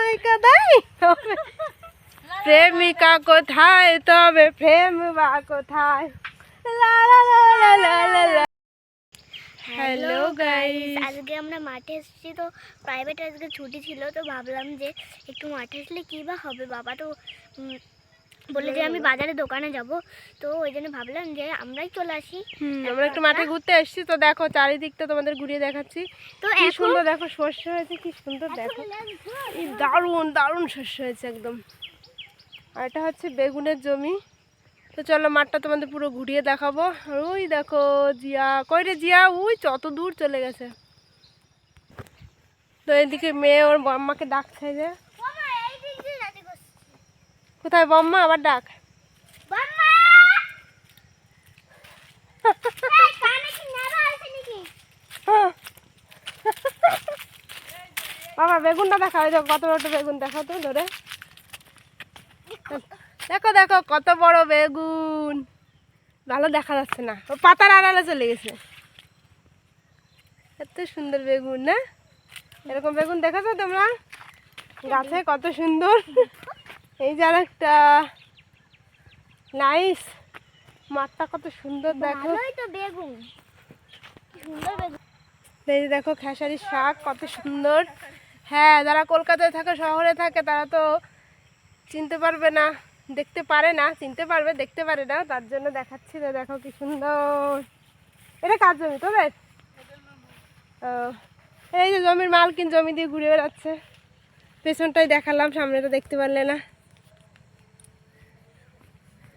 তোমায় কাদাই প্রেমিকা কোথায় তবে প্রেম বা কোথায়। হ্যালো গাইস, আজকে আমরা মাঠে এসেছি। তো প্রাইভেট আজকে ছুটি ছিল, তো ভাবলাম যে একটু মাঠে আসলে কী বা হবে। বাবা তো বলে যে আমি বাজারে দোকানে যাব, তো ওই জন্য ভাবলাম যে আমরাই চলে আসি। আমরা একটু মাঠে ঘুরতে এসেছি। তো দেখো চারিদিকটা তোমাদের ঘুরিয়ে দেখাচ্ছি। তো কি সুন্দর দেখো শস্য হয়েছে, কি সুন্দর দেখো, এই দারুণ দারুণ শস্য হয়েছে একদম। আর এটা হচ্ছে বেগুনের জমি। তো চলো মাঠটা তোমাদের পুরো ঘুরিয়ে দেখাবো। আর ওই দেখো জিয়া, কই রে জিয়া, ওই যত দূর চলে গেছে। তো এদিকে মেয়ে ওর বম্মাকে ডাকছে যে, কোথায় বম্মা, আবার ডাক। বাবা বেগুনটা দেখা, ওই কত বড় বেগুন দেখো তো ধরে, দেখো দেখো কত বড় বেগুন। ভালো দেখা যাচ্ছে না, ও পাতার আড়ালে চলে গেছে। এত সুন্দর বেগুন না, এরকম বেগুন দেখেছো তোমরা গাছে, কত সুন্দর। এই যে আরেকটা নাইস, মাঠটা কত সুন্দর দেখো। বেগুন সুন্দর বেগুন। এই যে দেখো খেসারির শাক কত সুন্দর। হ্যাঁ, যারা কলকাতায় থাকে, শহরে থাকে, তারা তো চিনতে পারবে না, দেখতে পারে না, চিনতে পারবে দেখতে পারে না, তার জন্য দেখাচ্ছি। তো দেখো কি সুন্দর। এটা কার জমি তোদের? ও, এই যে জমির মালকিন জমি দিয়ে ঘুরে বেড়াচ্ছে। পেছনটাই দেখালাম, সামনেটা দেখতে পারলে না।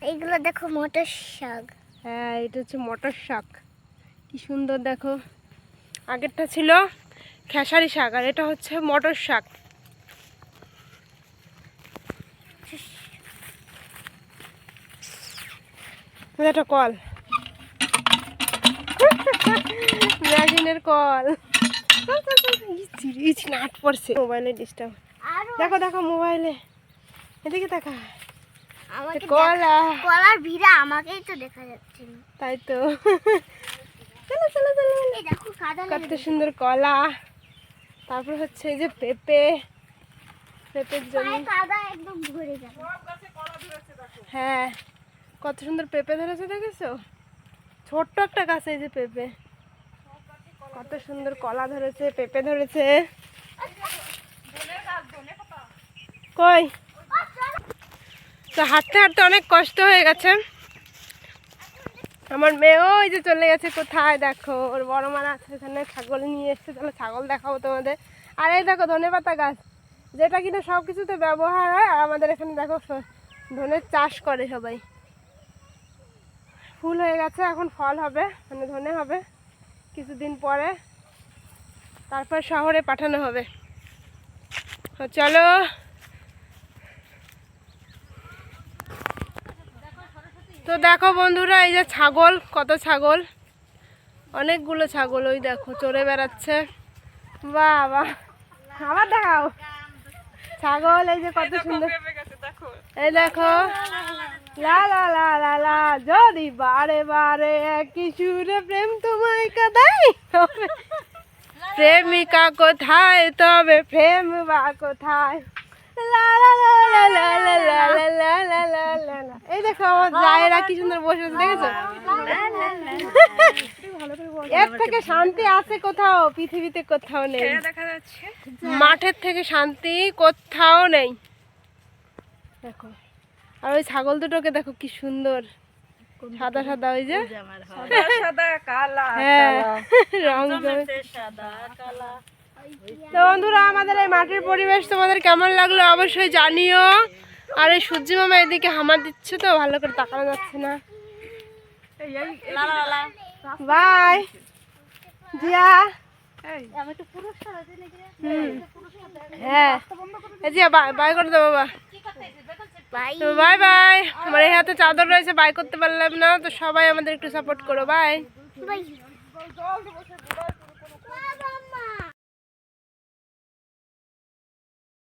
এইগুলো দেখো মটর শাক। হ্যাঁ, এটা হচ্ছে মটর শাক, কি সুন্দর দেখো। আগেরটা ছিল খেসারি শাক, আর এটা হচ্ছে মটর শাক। এটা কল, মেশিনের কল। নাট পড়ছে, মোবাইলে ডিস্টার্ব। দেখো দেখো মোবাইলে, এদিকে দেখা, কলা, কলার ভিড়া আমাকেই তো দেখা যাচ্ছে না। তাই তো। চলো চলো চলো, দেখো কাদা কত সুন্দর কলা। তারপর হচ্ছে এই যে পেঁপে, পেঁপের জমি, কাদা একদম ভরে যাবে। হ্যাঁ কত সুন্দর পেঁপে ধরেছে দেখেছো, ছোট্ট একটা গাছ। এই যে পেঁপে, কত সুন্দর কলা ধরেছে, পেঁপে ধরেছে। কই, তো হাঁটতে হাঁটতে অনেক কষ্ট হয়ে গেছে। আমার মেয়ে ওই যে চলে গেছে কোথায়, দেখো ওর বড় মারা আছে এখানে, ছাগল নিয়ে এসছে। তাহলে ছাগল দেখাবো তোমাদের। আর এই দেখো ধনেপাতা গাছ, যেটা কিনা সব কিছুতে ব্যবহার হয়। আর আমাদের এখানে দেখো ধনের চাষ করে সবাই। ফুল হয়ে গেছে, এখন ফল হবে, মানে ধনে হবে কিছুদিন পরে, তারপর শহরে পাঠানো হবে। তো চলো, তো দেখো বন্ধুরা, এই যে ছাগল, কত ছাগল, অনেকগুলো ছাগল, ওই দেখো চড়ে বেড়াচ্ছে। বাহ বাহ, আবার দেখাও ছাগল, এই যে কত সুন্দর। এই দেখো, লা লা লা লা লা, যদি বারে বারে একই সুরে প্রেম তোমায় কাদাই প্রেমিকা কোথায় তবে প্রেম বা কোথায়। লা লা লা লা লা লা লা লা লা লা লা লা। এই দেখো আমার জায়েরা কি সুন্দর বসে আছে, দেখেছো? এর থেকে শান্তি আছে কোথাও, পৃথিবীতে কোথাও নেই। মাঠের থেকে শান্তি কোথাও নেই। দেখো, আর ওই ছাগল দুটোকে দেখো কি সুন্দর, সাদা সাদা, ওই যে হ্যাঁ রং। তো বন্ধুরা, আমাদের এই মাঠের পরিবেশ তোমাদের কেমন লাগলো অবশ্যই জানিও। আর এই সূর্যি মামা এদিকে হামা দিচ্ছে, তো ভালো করে তাকানো যাচ্ছে না। বাই জিয়া। হ্যাঁ জিয়া, বাই করে দেবো বাবা। তো বাই বাই। আমার এই হাতে চাদর রয়েছে, বাই করতে পারলাম না, তো সবাই আমাদের একটু সাপোর্ট করো। বাই।